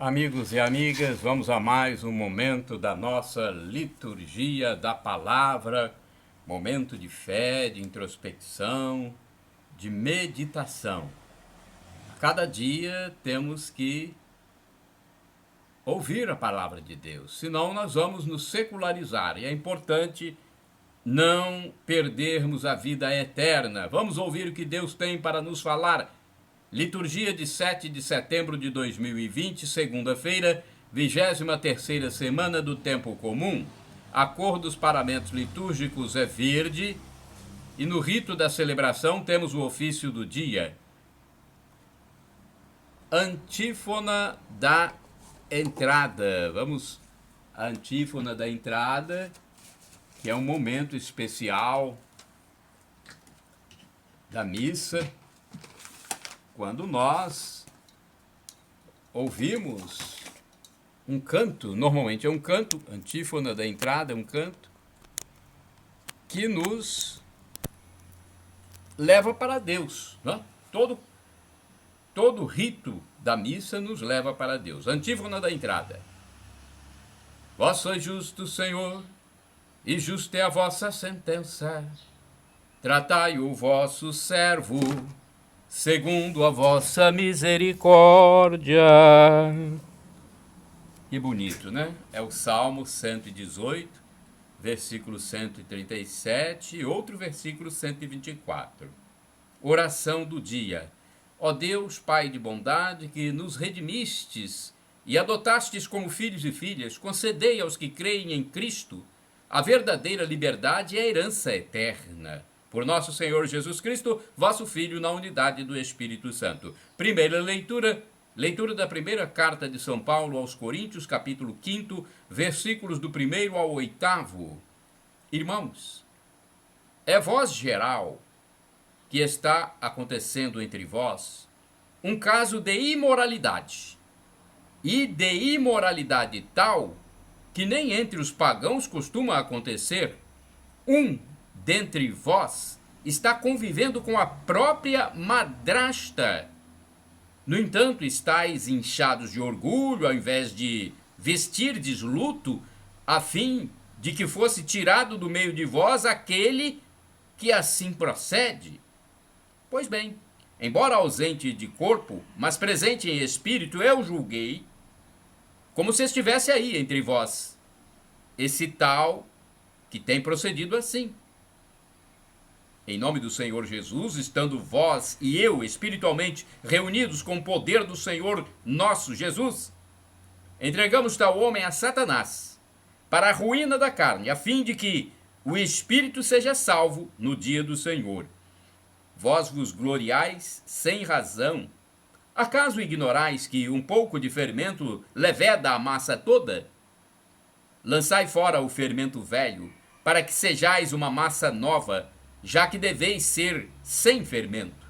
Amigos e amigas, vamos a mais um momento da nossa liturgia da palavra, momento de fé, de introspecção, de meditação. A cada dia temos que ouvir a palavra de Deus, senão nós vamos nos secularizar e é importante não perdermos a vida eterna. Vamos ouvir o que Deus tem para nos falar. Liturgia de 7 de setembro de 2020, segunda-feira, 23ª semana do Tempo Comum. A cor dos paramentos litúrgicos é verde e no rito da celebração temos o ofício do dia. Antífona da entrada. Vamos à antífona da entrada, que é um momento especial da missa, quando nós ouvimos um canto, normalmente é um canto, antífona da entrada é um canto, que nos leva para Deus, né? Todo rito da missa nos leva para Deus. Antífona da entrada. Vós sois justo, Senhor, e justa é a vossa sentença. Tratai o vosso servo segundo a vossa misericórdia. Que bonito, né? É o Salmo 118, versículo 137 e outro versículo 124. Oração do dia. Ó Deus, Pai de bondade, que nos redimistes e adotastes como filhos e filhas, concedei aos que creem em Cristo a verdadeira liberdade e a herança eterna. Por nosso Senhor Jesus Cristo, vosso Filho, na unidade do Espírito Santo. Primeira leitura da primeira carta de São Paulo aos Coríntios, capítulo 5, versículos do 1º ao 8º. Irmãos, é voz geral que está acontecendo entre vós um caso de imoralidade, e de imoralidade tal que nem entre os pagãos costuma acontecer. Um dentre vós está convivendo com a própria madrasta. No entanto, estáis inchados de orgulho, ao invés de vestirdes luto, a fim de que fosse tirado do meio de vós aquele que assim procede. Pois bem, embora ausente de corpo, mas presente em espírito, eu julguei como se estivesse aí entre vós esse tal que tem procedido assim. Em nome do Senhor Jesus, estando vós e eu espiritualmente reunidos com o poder do Senhor nosso Jesus, entregamos tal homem a Satanás para a ruína da carne, a fim de que o espírito seja salvo no dia do Senhor. Vós vos gloriais sem razão. Acaso ignorais que um pouco de fermento leveda a massa toda? Lançai fora o fermento velho, para que sejais uma massa nova, já que deveis ser sem fermento.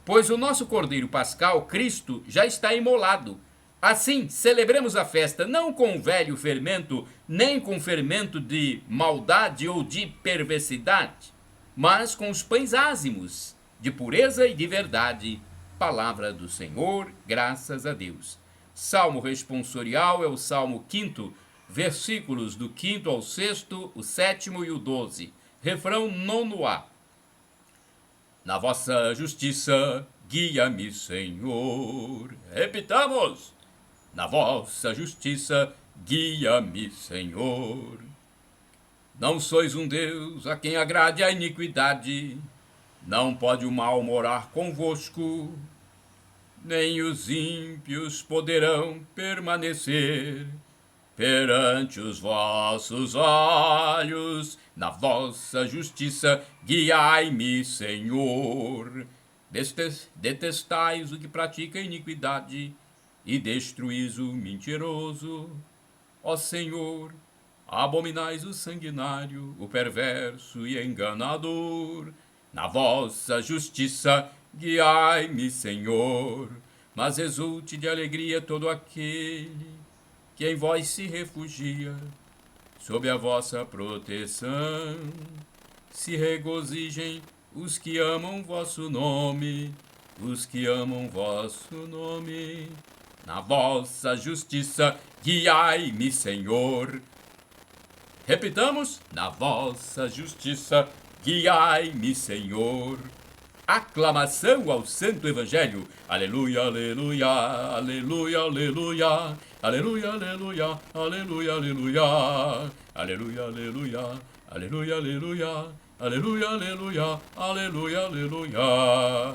Pois o nosso Cordeiro Pascal, Cristo, já está imolado. Assim, celebremos a festa não com velho fermento, nem com fermento de maldade ou de perversidade, mas com os pães ázimos, de pureza e de verdade. Palavra do Senhor, graças a Deus. Salmo responsorial é o Salmo 5º, versículos do 5º ao 6º, o 7º e o 12. Refrão 9a. Na vossa justiça, guia-me, Senhor. Repitamos. Na vossa justiça, guia-me, Senhor. Não sois um Deus a quem agrade a iniquidade. Não pode o mal morar convosco. Nem os ímpios poderão permanecer perante os vossos olhos. Na vossa justiça, guiai-me, Senhor. Detestais o que pratica iniquidade e destruís o mentiroso. Ó Senhor, abominais o sanguinário, o perverso e enganador. Na vossa justiça, guiai-me, Senhor. Mas exulte de alegria todo aquele que em vós se refugia, sob a vossa proteção. Se regozijem os que amam vosso nome, os que amam vosso nome. Na vossa justiça, guiai-me, Senhor. Repitamos: na vossa justiça, guiai-me, Senhor. Aclamação ao Santo Evangelho. Aleluia, aleluia, aleluia, aleluia. Aleluia, aleluia, aleluia, aleluia. Aleluia, aleluia, aleluia, aleluia. Aleluia, aleluia, aleluia, aleluia.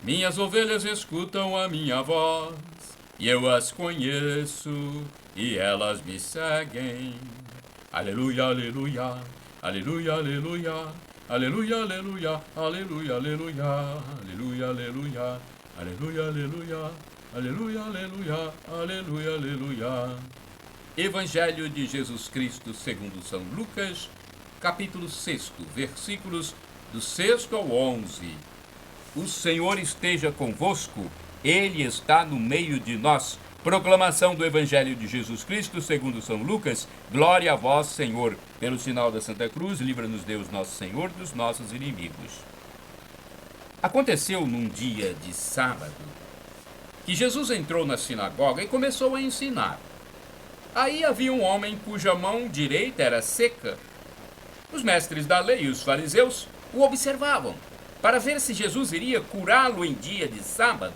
Minhas ovelhas escutam a minha voz, e eu as conheço, e elas me seguem. Aleluia, aleluia, aleluia, aleluia. Aleluia, aleluia, aleluia, aleluia. Aleluia, aleluia, aleluia, aleluia. Aleluia, aleluia, aleluia, aleluia. Evangelho de Jesus Cristo segundo São Lucas, capítulo 6, versículos do 6 ao 11. O Senhor esteja convosco, Ele está no meio de nós. Proclamação do Evangelho de Jesus Cristo segundo São Lucas. Glória a vós, Senhor. Pelo sinal da Santa Cruz, livra-nos Deus nosso Senhor dos nossos inimigos. Aconteceu num dia de sábado que Jesus entrou na sinagoga e começou a ensinar. Aí havia um homem cuja mão direita era seca. Os mestres da lei e os fariseus o observavam para ver se Jesus iria curá-lo em dia de sábado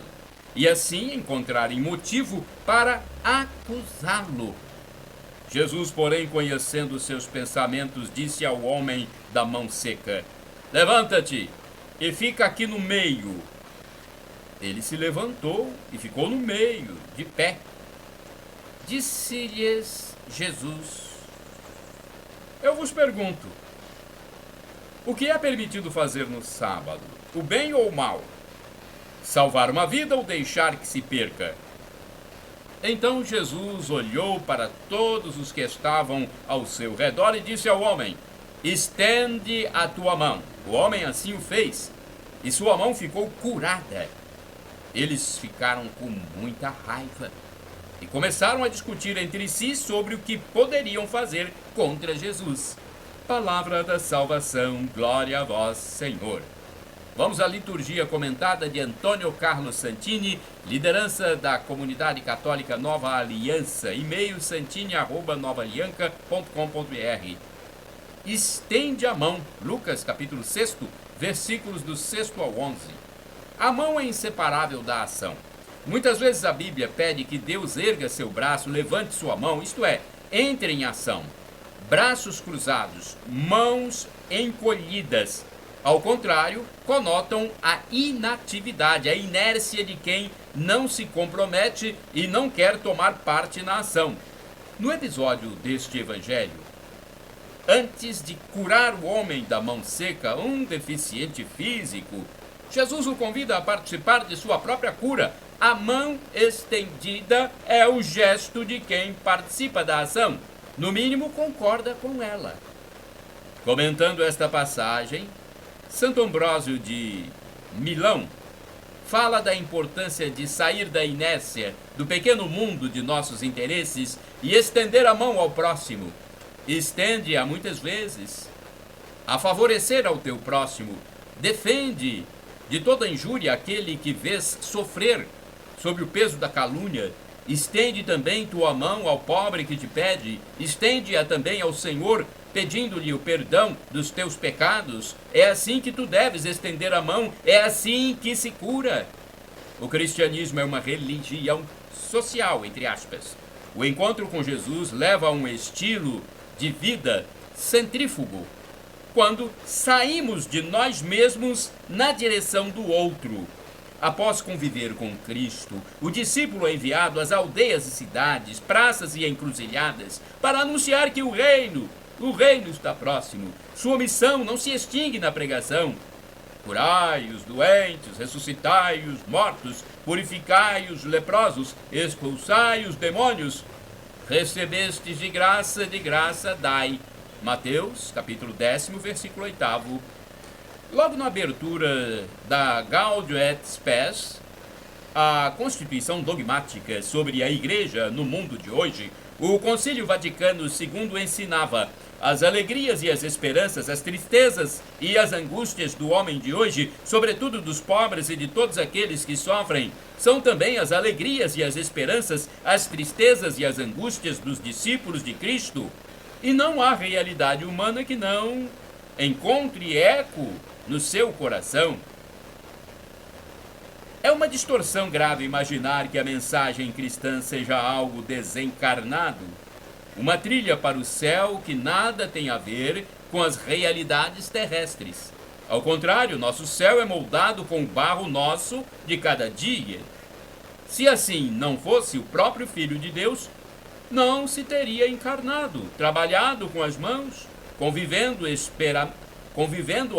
e assim encontrarem motivo para acusá-lo. Jesus, porém, conhecendo seus pensamentos, disse ao homem da mão seca: levanta-te e fica aqui no meio. Ele se levantou e ficou no meio, de pé. Disse-lhes Jesus: eu vos pergunto, o que é permitido fazer no sábado, o bem ou o mal? Salvar uma vida ou deixar que se perca? Então Jesus olhou para todos os que estavam ao seu redor e disse ao homem: estende a tua mão. O homem assim o fez, e sua mão ficou curada. Eles ficaram com muita raiva e começaram a discutir entre si sobre o que poderiam fazer contra Jesus. Palavra da salvação, glória a vós, Senhor. Vamos à liturgia comentada de Antônio Carlos Santini, liderança da Comunidade Católica Nova Aliança, e-mail santini@novaalianca.com.br. Estende a mão, Lucas capítulo 6, versículos do 6 ao 11. A mão é inseparável da ação. Muitas vezes a Bíblia pede que Deus erga seu braço, levante sua mão, isto é, entre em ação. Braços cruzados, mãos encolhidas, ao contrário, conotam a inatividade, a inércia de quem não se compromete e não quer tomar parte na ação. No episódio deste evangelho, antes de curar o homem da mão seca, um deficiente físico, Jesus o convida a participar de sua própria cura. A mão estendida é o gesto de quem participa da ação. No mínimo, concorda com ela. Comentando esta passagem, Santo Ambrósio de Milão fala da importância de sair da inércia, do pequeno mundo de nossos interesses e estender a mão ao próximo. Estende-a muitas vezes a favorecer ao teu próximo. Defende de toda injúria aquele que vês sofrer sob o peso da calúnia. Estende também tua mão ao pobre que te pede. Estende-a também ao Senhor, pedindo-lhe o perdão dos teus pecados. É assim que tu deves estender a mão, é assim que se cura. O cristianismo é uma religião social, entre aspas. O encontro com Jesus leva a um estilo de vida centrífugo, quando saímos de nós mesmos na direção do outro. Após conviver com Cristo, o discípulo é enviado às aldeias e cidades, praças e encruzilhadas, para anunciar que o reino está próximo. Sua missão não se extingue na pregação. Curai os doentes, ressuscitai os mortos, purificai os leprosos, expulsai os demônios. Recebestes de graça dai. Mateus, capítulo 10, versículo 8. Logo na abertura da Gaudium et Spes, a Constituição Dogmática sobre a Igreja no mundo de hoje, o Concílio Vaticano II ensinava: as alegrias e as esperanças, as tristezas e as angústias do homem de hoje, sobretudo dos pobres e de todos aqueles que sofrem, são também as alegrias e as esperanças, as tristezas e as angústias dos discípulos de Cristo. E não há realidade humana que não encontre eco no seu coração. É uma distorção grave imaginar que a mensagem cristã seja algo desencarnado, uma trilha para o céu que nada tem a ver com as realidades terrestres. Ao contrário, nosso céu é moldado com o barro nosso de cada dia. Se assim não fosse, o próprio Filho de Deus não se teria encarnado, trabalhado com as mãos, convivendo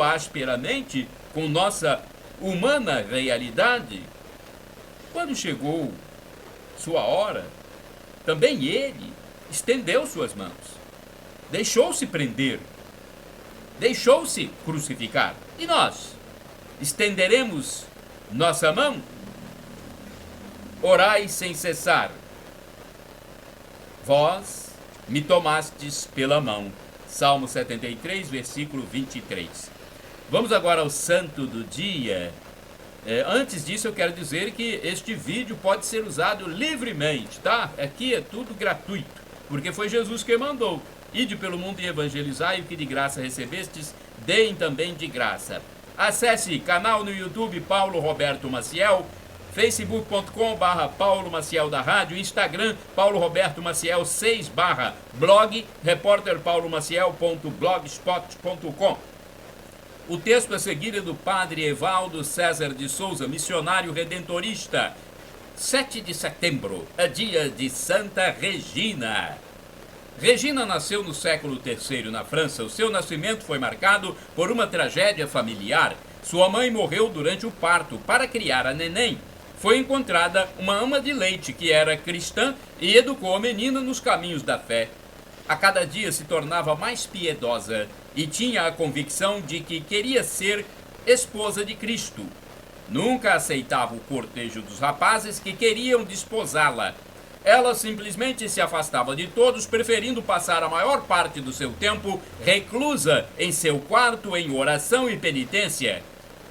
asperamente com nossa humana realidade. Quando chegou sua hora, também ele estendeu suas mãos, deixou-se prender, deixou-se crucificar. E nós estenderemos nossa mão? Orai sem cessar. Vós me tomastes pela mão. Salmo 73, versículo 23. Vamos agora ao santo do dia. Antes disso, eu quero dizer que este vídeo pode ser usado livremente, tá? Aqui é tudo gratuito, porque foi Jesus que mandou. Ide pelo mundo e evangelizai, o que de graça recebestes, deem também de graça. Acesse canal no YouTube Paulo Roberto Maciel, facebook.com/Paulo Maciel da Rádio, Instagram Paulo Roberto Maciel 6/blog, repórterpaulomaciel.blogspot.com. O texto a seguir é do padre Evaldo César de Souza, missionário redentorista. 7 de setembro, é dia de Santa Regina. Regina nasceu no século III na França. O seu nascimento foi marcado por uma tragédia familiar. Sua mãe morreu durante o parto. Para criar a neném, foi encontrada uma ama de leite que era cristã e educou a menina nos caminhos da fé. A cada dia se tornava mais piedosa e tinha a convicção de que queria ser esposa de Cristo. Nunca aceitava o cortejo dos rapazes que queriam desposá-la. Ela simplesmente se afastava de todos, preferindo passar a maior parte do seu tempo reclusa em seu quarto em oração e penitência.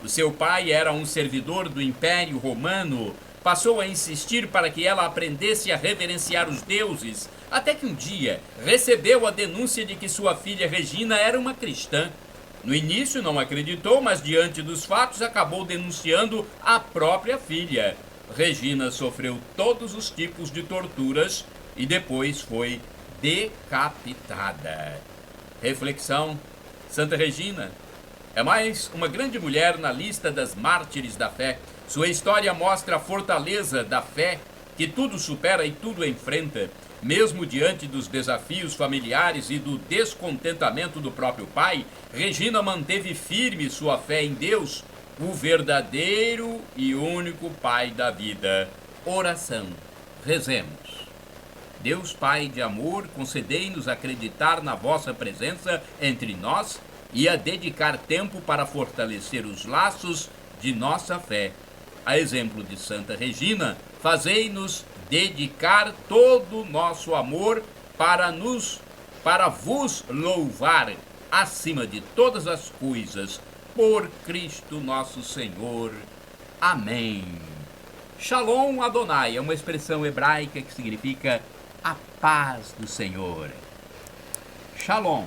O seu pai era um servidor do Império Romano. Passou a insistir para que ela aprendesse a reverenciar os deuses, até que um dia recebeu a denúncia de que sua filha Regina era uma cristã. No início não acreditou, mas diante dos fatos acabou denunciando a própria filha. Regina sofreu todos os tipos de torturas e depois foi decapitada. Reflexão: Santa Regina é mais uma grande mulher na lista das mártires da fé. Sua história mostra a fortaleza da fé, que tudo supera e tudo enfrenta. Mesmo diante dos desafios familiares e do descontentamento do próprio pai, Regina manteve firme sua fé em Deus, o verdadeiro e único Pai da vida. Oração. Rezemos. Deus Pai de amor, concedei-nos acreditar na vossa presença entre nós e a dedicar tempo para fortalecer os laços de nossa fé. A exemplo de Santa Regina, fazei-nos dedicar todo o nosso amor para vos louvar acima de todas as coisas, por Cristo nosso Senhor. Amém. Shalom Adonai é uma expressão hebraica que significa a paz do Senhor. Shalom.